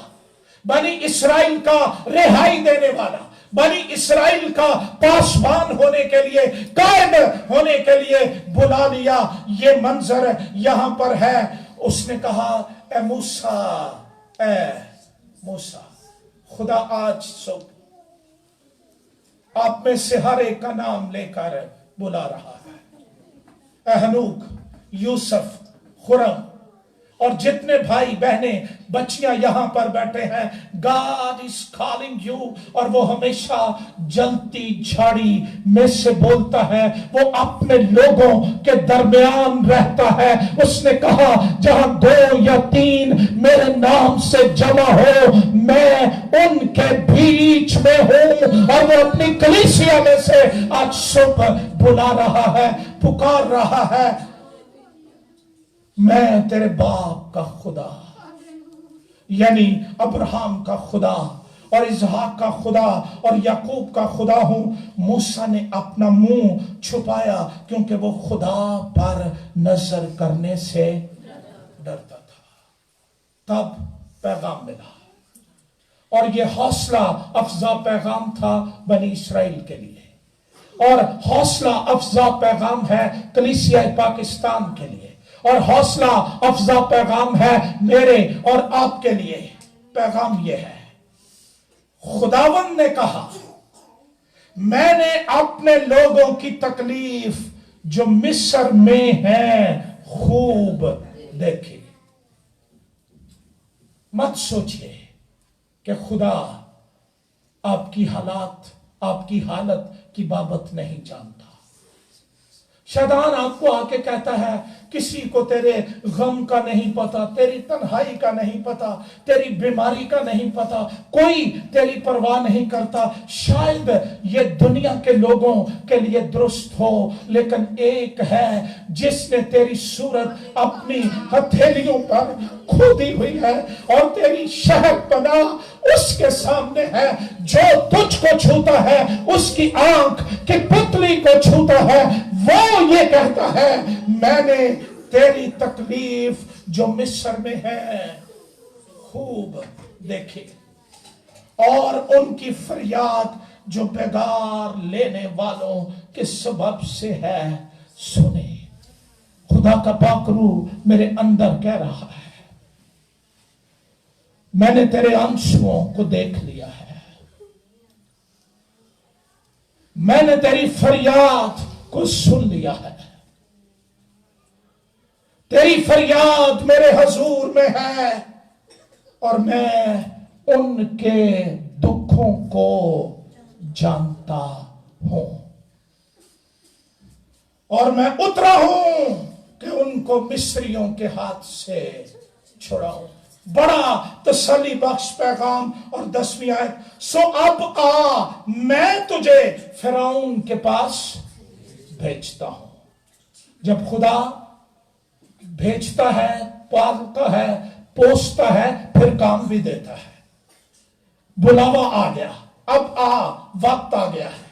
बनी इस्राइल का रिहाई देने वाला, बनी इस्राइल का पासबान होने के लिए, कायद होने के लिए बुला लिया। ये मंजर यहां पर है। उसने कहा ए मूसा, ए मूसा। खुदा आज आप में से हर एक का नाम लेकर बुला रहा है। हनूक, यूसुफ, खुरम और जितने भाई बहने बच्चियां यहां पर बैठे हैं, गॉड इज कॉलिंग यू। और वो हमेशा जलती झाड़ी में से बोलता है, वो अपने लोगों के दरमियान रहता है। उसने कहा जहां 2 या 3 मेरे नाम से जमा हो मैं उनके बीच में हूं। और वो अपनी कलीसिया में से आज सुबह बुला रहा है, पुकार रहा है, मैं तेरे बाप का खुदा यानी अब्राहम का खुदा और इसहाक का खुदा और याकूब का खुदा हूं। मूसा ने अपना मुंह छुपाया क्योंकि वो खुदा पर नजर करने से डरता था। तब पैगाम मिला और ये हौसला अफजा पैगाम था बनी इस्राइल के लिए और हौसला अफजा पैगाम है कलीसिया पाकिस्तान के लिए और हौसला अफजा पैगाम है मेरे और आपके लिए। पैगाम यह है, खुदावंद ने कहा मैंने अपने लोगों की तकलीफ जो मिस्र में है खूब देखी। मत सोचिए कि खुदा आपकी हालात, आपकी हालत की बाबत नहीं जानता। शैतान आपको आके कहता है किसी को तेरे गम का नहीं पता, तेरी तन्हाई का नहीं पता, तेरी बीमारी का नहीं पता, कोई तेरी परवाह नहीं करता। शायद ये दुनिया के लोगों के लिए दुरुस्त हो लेकिन एक है जिसने तेरी सूरत अपनी हथेलियों पर खोदी हुई है और तेरी शहर बना उसके सामने है। जो तुझको छूता है उसकी आंख की पुतली को छूता है। वो ये कहता है मैंने तेरी तकलीफ जो मिस्र में है खूब देखे और उनकी फरियाद जो बेगार लेने वालों के सबब से है सुने। खुदा का पाक रूह मेरे अंदर कह रहा है, मैंने तेरे आंसुओं को देख लिया है, मैंने तेरी फरियाद को सुन लिया है, तेरी फरियाद मेरे हजूर में है और मैं उनके दुखों को जानता हूं और मैं उतरा हूं कि उनको मिस्रियों के हाथ से छुड़ाऊं। बड़ा तसल्ली बख्श पैगाम और 10वीं आयत, सो अब आ मैं तुझे फिरौन के पास भेजता हूं। जब खुदा भेजता है, पालता है, पोसता है, फिर काम भी देता है। बुलावा आ गया, अब आ, वक्त आ गया है।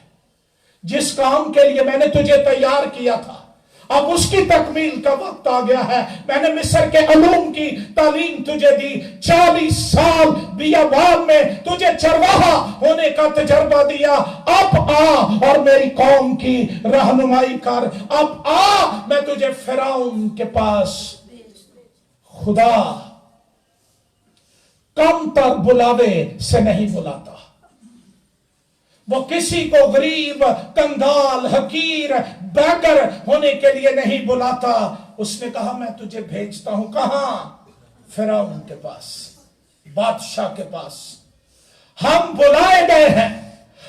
जिस काम के लिए मैंने तुझे तैयार किया था, अब उसकी तकमील का वक्त आ गया है। मैंने मिस्र के अलूम की तालीम तुझे दी, 40 साल बियाबान में तुझे चरवाहा होने का तजर्बा दिया। अब आ और मेरी कौम की रहनुमाई कर। अब आ, मैं तुझे फिरौन के पास। खुदा कम तर बुलावे से नहीं बुलाता, वो किसी को गरीब, कंगाल, हकीर, बेगर होने के लिए नहीं बुलाता। उसने कहा मैं तुझे भेजता हूं। कहां? फिरौन के पास, बादशाह के पास। हम बुलाए गए हैं,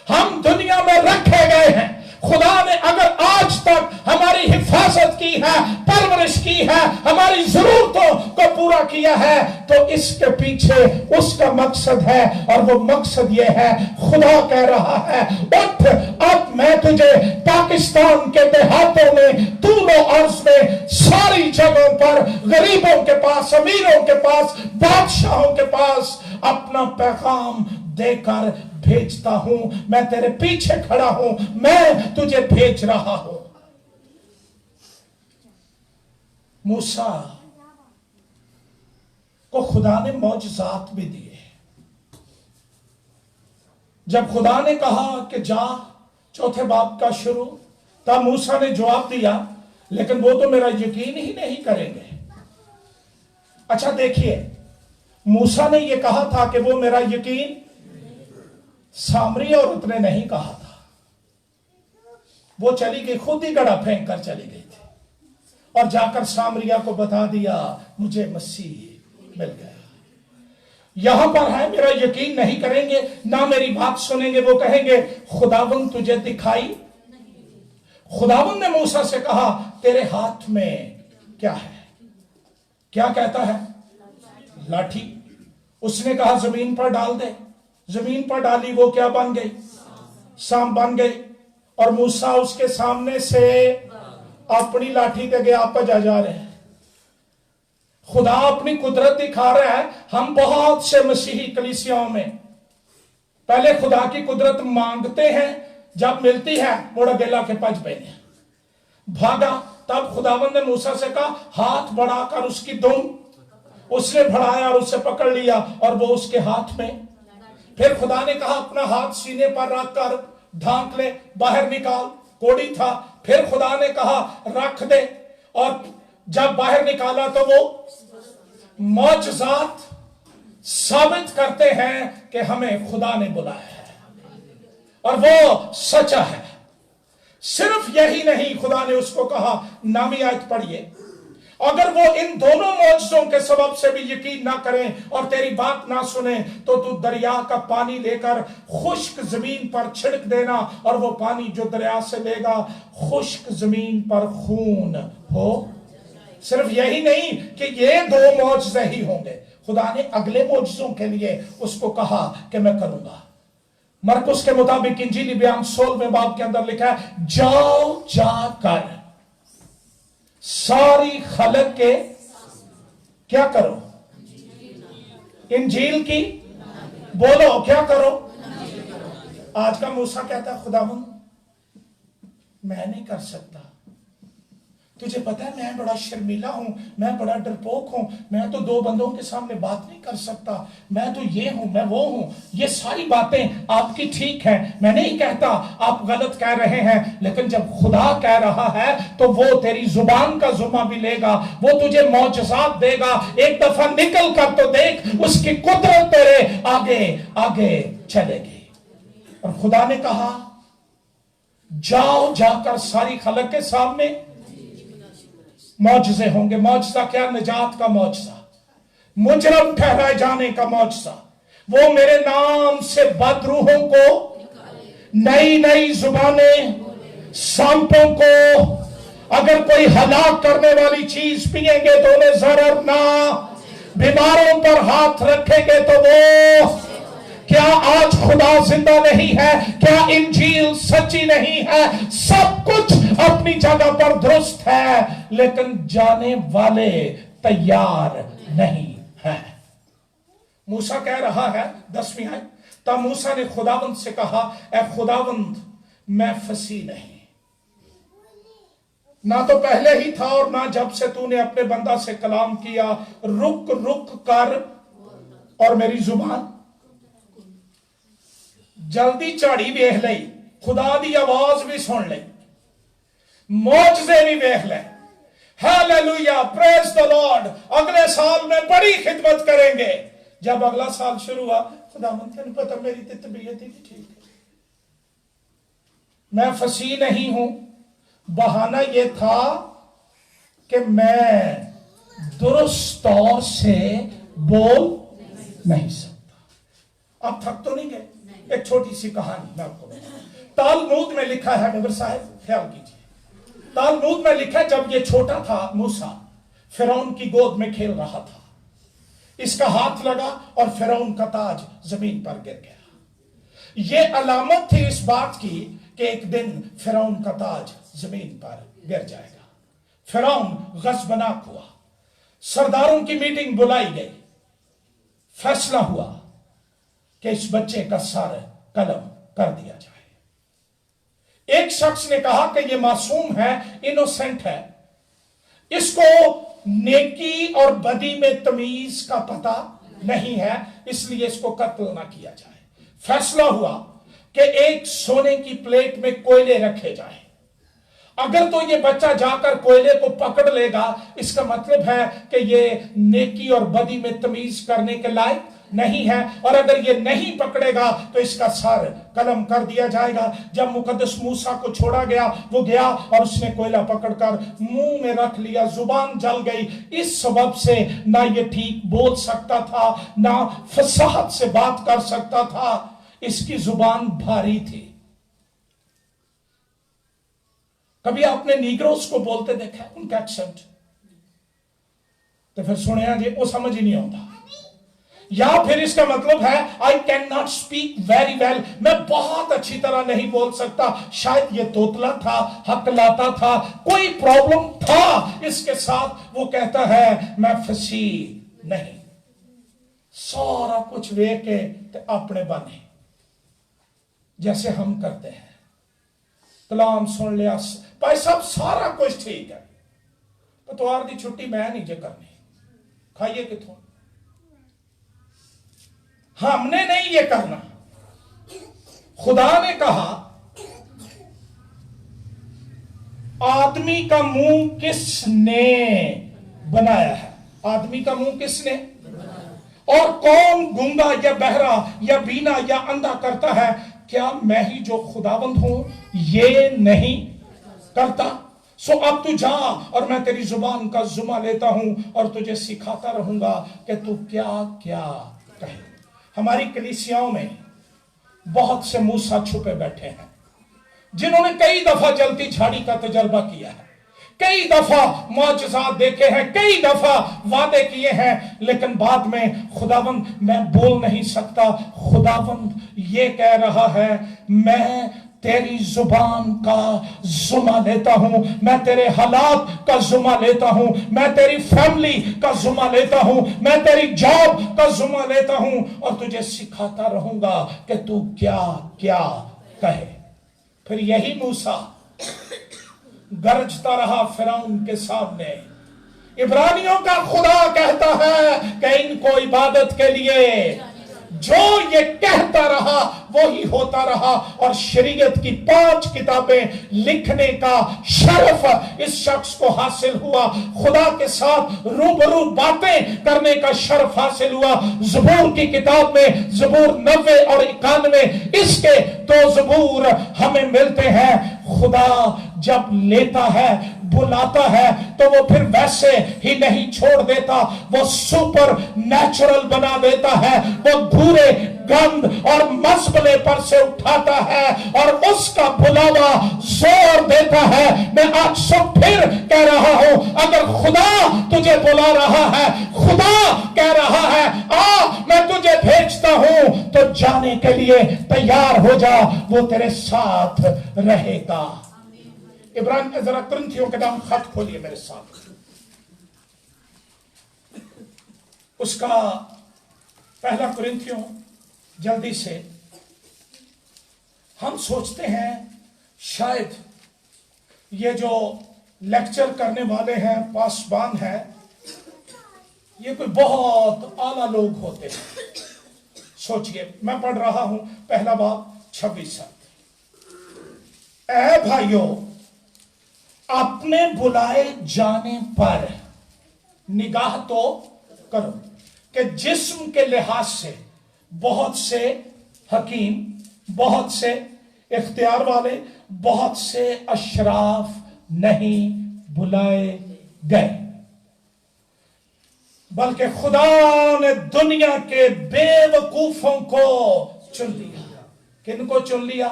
हम दुनिया में रखे गए हैं। खुदा ने अगर आज तक हमारी हिफाजत की है, परवरिश की है, हमारी जरूरतों को पूरा किया है, तो इसके पीछे उसका मकसद है और वो मकसद ये है, खुदा कह रहा है उठ, अब मैं तुझे पाकिस्तान के देहातों में, तूलो अर्ज में, सारी जगहों पर, गरीबों के पास, अमीरों के पास, बादशाहों के पास अपना पैगाम देकर भेजता हूं। मैं तेरे पीछे खड़ा हूं, मैं तुझे भेज रहा हूं। मूसा को खुदा ने मौजज़ात भी दिए। जब खुदा ने कहा कि जा, 4 बाब का शुरू, तब मूसा ने जवाब दिया लेकिन वो तो मेरा यकीन ही नहीं करेंगे। अच्छा देखिए, मूसा ने यह कहा था कि वो मेरा यकीन, सामरी औरत ने नहीं कहा था। वो चली गई, खुद ही गड़ा फेंक कर चली गई थी और जाकर सामरिया को बता दिया मुझे मसीह मिल गया। यहां पर है, मेरा यकीन नहीं करेंगे, ना मेरी बात सुनेंगे। वो कहेंगे खुदावंद तुझे दिखाई। खुदावंद ने मूसा से कहा तेरे हाथ में क्या है? क्या कहता है? लाठी। उसने कहा जमीन पर डाल दे। जमीन पर डाली, वो क्या बन गई? सांप बन गई। और मूसा उसके सामने से अपनी लाठी के गया भजा जा रहे हैं। खुदा अपनी कुदरत दिखा रहा है। हम बहुत से मसीही कलीसियाओं में पहले खुदा की कुदरत मांगते हैं, जब मिलती है मोड़ा गेला के पज पहने भागा। तब खुदावंद ने मूसा से कहा हाथ बढ़ाकर उसकी दुम। उसने बढ़ाया और उसे पकड़ लिया और वो उसके हाथ में। फिर खुदा ने कहा अपना हाथ सीने पर रखकर ढांक ले, बाहर निकाल। कोड़ी था। फिर खुदा ने कहा रख दे, और जब बाहर निकाला तो वो मौजज़ात साबित करते हैं कि हमें खुदा ने बुलाया है और वो सच्चा है। सिर्फ यही नहीं, खुदा ने उसको कहा, नामी आयत पढ़िए, अगर वो इन दोनों मौजज़ों के सबब से भी यकीन ना करें और तेरी बात ना सुने, तो तू दरिया का पानी लेकर खुश्क जमीन पर छिड़क देना और वो पानी जो दरिया से लेगा खुश्क जमीन पर खून हो। सिर्फ यही नहीं कि ये 2 मौजज़े ही होंगे, खुदा ने अगले मौजज़ों के लिए उसको कहा कि मैं करूंगा। मरकुस के मुताबिक इंजीली बयान 16वें बाब के अंदर लिखा है, जाओ जाकर सारी खलक के क्या करो? इंजील की बोलो, क्या करो? आज का मूसा कहता खुदावंद मैं नहीं कर सकता, तुझे पता है मैं बड़ा शर्मीला हूं, मैं बड़ा डरपोक हूं, मैं तो दो बंदों के सामने बात नहीं कर सकता, मैं तो ये हूं, मैं वो हूं। ये सारी बातें आपकी ठीक हैं, मैं नहीं कहता आप गलत कह रहे हैं, लेकिन जब खुदा कह रहा है तो वो तेरी जुबान का जुम्मा भी लेगा, वो तुझे मौजज़ात देगा। एक दफा निकल कर तो देख, उसकी कुदरत तेरे आगे आगे चलेगी। और खुदा ने कहा जाओ, जाकर सारी खलक के सामने मौजज़े होंगे। मौजज़ा क्या? निजात का मौजज़ा, मुजरम ठहराए जाने का मौजज़ा। वो मेरे नाम से बदरूहों को नई नई जुबानें, सांपों को, अगर कोई हलाक करने वाली चीज पिएंगे तो उन्हें जरर ना, बीमारों पर हाथ रखेंगे तो वो। क्या आज खुदा जिंदा नहीं है? क्या इंजील सच्ची नहीं है? सब कुछ अपनी जगह पर दुरुस्त है, लेकिन जाने वाले तैयार नहीं है। मूसा कह रहा है 10वीं आयत, तब मूसा ने खुदावंद से कहा, ऐ खुदावंद मैं फंसी नहीं, ना तो पहले ही था और ना जब से तूने अपने बंदा से कलाम किया। रुक रुक कर और मेरी जुबान जल्दी झाड़ी वेख लई, खुदा दी आवाज भी सुन लई, मौजज़े भी वेख ले। Hallelujah, praise the Lord. अगले साल में बड़ी खिदमत करेंगे। जब अगला साल शुरू हुआ, खुदावंद तेरे पता मेरी तो तबीयत ही नहीं ठीक है, मैं फंसी नहीं हूं। बहाना यह था कि मैं दुरुस्त तौर से बोल नहीं सकता। आप थक तो नहीं गए? एक छोटी सी कहानी मैं आपको तालमूद में लिखा है, नगर साहब ख्याल कीजिए, तालमूद में लिखा है जब ये छोटा था मूसा फिरौन की गोद में खेल रहा था, इसका हाथ लगा और फिरौन का ताज जमीन पर गिर गया। ये अलामत थी इस बात की कि एक दिन फिरौन का ताज जमीन पर गिर जाएगा। फिरौन गज़बनाक हुआ, सरदारों की मीटिंग बुलाई गई, फैसला हुआ कि इस बच्चे का सर कलम कर दिया जाए। एक शख्स ने कहा कि यह मासूम है, इनोसेंट है, इसको नेकी और बदी में तमीज का पता नहीं है, इसलिए इसको कत्ल ना किया जाए। फैसला हुआ कि एक सोने की प्लेट में कोयले रखे जाए। अगर तो ये बच्चा जाकर कोयले को पकड़ लेगा, इसका मतलब है कि ये नेकी और बदी में तमीज करने के लायक नहीं है, और अगर ये नहीं पकड़ेगा तो इसका सर कलम कर दिया जाएगा। जब मुकद्दस मूसा को छोड़ा गया, वो गया और उसने कोयला पकड़कर मुंह में रख लिया, जुबान जल गई। इस सबब से ना ये ठीक बोल सकता था, ना फसाहत से बात कर सकता था, इसकी जुबान भारी थी। कभी आपने नीग्रोस को बोलते देखा, उनका एक्सेंट तो फिर सुने जी वो समझ ही नहीं आता। या फिर इसका मतलब है I can not speak very well, मैं बहुत अच्छी तरह नहीं बोल सकता। शायद ये तोतला था, हकलाता था, कोई प्रॉब्लम था इसके साथ। वो कहता है मैं फंसी नहीं। सारा कुछ वे के अपने बने जैसे हम करते हैं। कलाम सुन लिया, भाई साहब सारा कुछ ठीक है, पतवार की छुट्टी मैं नहीं जे करनी, खाइए किथों। हमने नहीं ये करना। खुदा ने कहा आदमी का मुंह किसने बनाया है? आदमी का मुंह किसने? और कौन गूंगा या बहरा या बीना या अंधा करता है? क्या मैं ही जो खुदावंद हूं ये नहीं करता? सो अब तू जा और मैं तेरी जुबान का जुमा लेता हूं और तुझे सिखाता रहूंगा कि तू क्या क्या कहे। हमारी कलीसियाओं में बहुत से मूसा छुपे बैठे हैं जिन्होंने कई दफा जलती झाड़ी का तजर्बा किया है, कई दफा मौजज़ात देखे हैं, कई दफा वादे किए हैं, लेकिन बाद में खुदावंद मैं बोल नहीं सकता। खुदावंद ये कह रहा है मैं तेरी जुबान का जुमा लेता हूं, मैं तेरे हालात का जुमा लेता हूं, मैं तेरी फैमिली का जुमा लेता हूं, मैं तेरी जॉब का जुमा लेता हूं और तुझे सिखाता रहूंगा कि तू क्या क्या कहे। फिर यही मूसा गरजता रहा फिरौन के सामने। इब्रानियों का खुदा कहता है कि इनको इबादत के लिए जो ये कहता रहा वो ही होता रहा, और शरीयत की 5 किताबें लिखने का शर्फ इस शख्स को हासिल हुआ। खुदा के साथ रूबरू बातें करने का शर्फ हासिल हुआ। ज़बूर की किताब में ज़बूर 90 और 91 इसके 2 ज़बूर हमें मिलते हैं। खुदा जब लेता है, बुलाता है, तो वो फिर वैसे ही नहीं छोड़ देता, वो सुपर नेचुरल बना देता है। वो भूरे गंध और मसबले पर से उठाता है और उसका बुलावा जोर देता है। मैं आज सब फिर कह रहा हूं, अगर खुदा तुझे बुला रहा है, खुदा कह रहा है आ मैं तुझे भेजता हूं, तो जाने के लिए तैयार हो जा, वो तेरे साथ रहेगा। इब्राहिम जरा कुरिन्थियों के नाम खत खोलिए मेरे साथ। उसका पहला कुरिन्थियों, जल्दी से। हम सोचते हैं शायद ये जो लेक्चर करने वाले हैं, पासबान हैं, ये कोई बहुत आला लोग होते हैं। सोचिए, मैं पढ़ रहा हूं पहला बाब 26। ऐ भाइयों, अपने बुलाए जाने पर निगाह तो करो कि जिस्म के लिहाज से बहुत से हकीम, बहुत से इख्तियार वाले, बहुत से अशराफ नहीं बुलाए गए, बल्कि खुदा ने दुनिया के बेवकूफों को चुन लिया। किनको चुन लिया?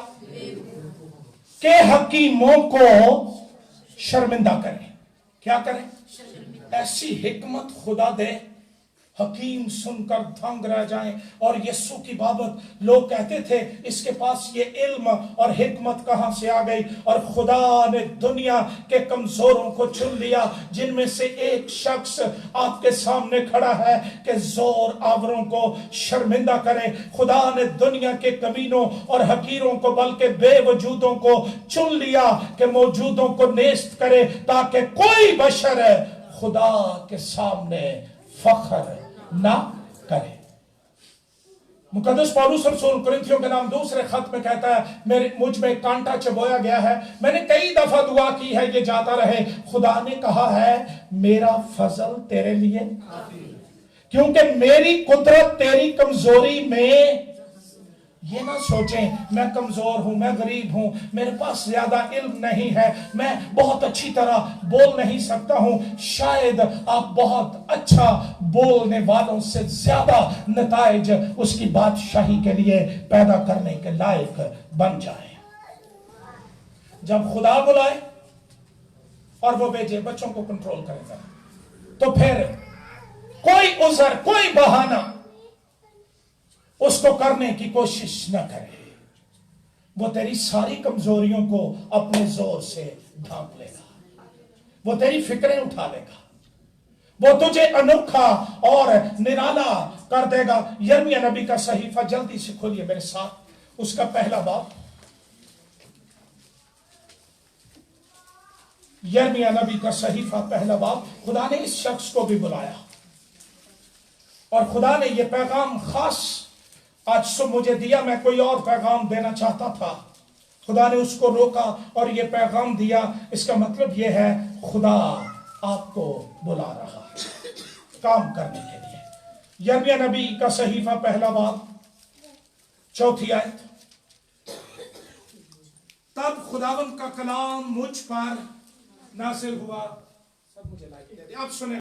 के हकीमों को शर्मिंदा करें। क्या करें? ऐसी हिकमत खुदा दे, हकीम सुनकर दंग रह जाएं। और यीशु की बाबत लोग कहते थे इसके पास ये इल्म और हिकमत कहां से आ गई। और खुदा ने दुनिया के कमजोरों को चुन लिया, जिनमें से एक शख्स आपके सामने खड़ा है कि जोर आवरों को शर्मिंदा करे। खुदा ने दुनिया के कमीनों और हकीरों को, बल्कि बेवजूदों को चुन लिया कि मौजूदों को नेस्त करे, ताकि कोई बशर खुदा के सामने फख्र ना करे। मुकद्दस पौलुस रसूल कुरिन्थियों के नाम दूसरे खत में कहता है, मुझ में कांटा चबोया गया है, मैंने कई दफा दुआ की है ये जाता रहे। खुदा ने कहा है मेरा फजल तेरे लिए, क्योंकि मेरी कुदरत तेरी कमजोरी में। ये ना सोचें मैं कमजोर हूं, मैं गरीब हूं, मेरे पास ज्यादा इल्म नहीं है, मैं बहुत अच्छी तरह बोल नहीं सकता हूं। शायद आप बहुत अच्छा बोलने वालों से ज्यादा नताइज उसकी बादशाही के लिए पैदा करने के लायक बन जाए। जब खुदा बुलाए और वो भेजे, बच्चों को कंट्रोल करेगा, तो फिर कोई उज़र, कोई बहाना उसको करने की कोशिश न करे। वो तेरी सारी कमजोरियों को अपने जोर से ढांप लेगा, वो तेरी फिक्रें उठा लेगा, वो तुझे अनोखा और निराला कर देगा। यिर्मयाह नबी का सहीफा जल्दी से खोलिए मेरे साथ, उसका पहला बाब। यिर्मयाह नबी का सहीफा पहला बाब। खुदा ने इस शख्स को भी बुलाया और खुदा ने यह पैगाम खास आज सुबह मुझे दिया। मैं कोई और पैगाम देना चाहता था, खुदा ने उसको रोका और ये पैगाम दिया। इसका मतलब ये है खुदा आपको बुला रहा है काम करने के लिए। यिर्मयाह नबी का सहीफा पहला बाब 4 आयत। तब खुदावंद का कलाम मुझ पर नाज़िल हुआ। सब मुझे लाइक दे दे। आप सुने।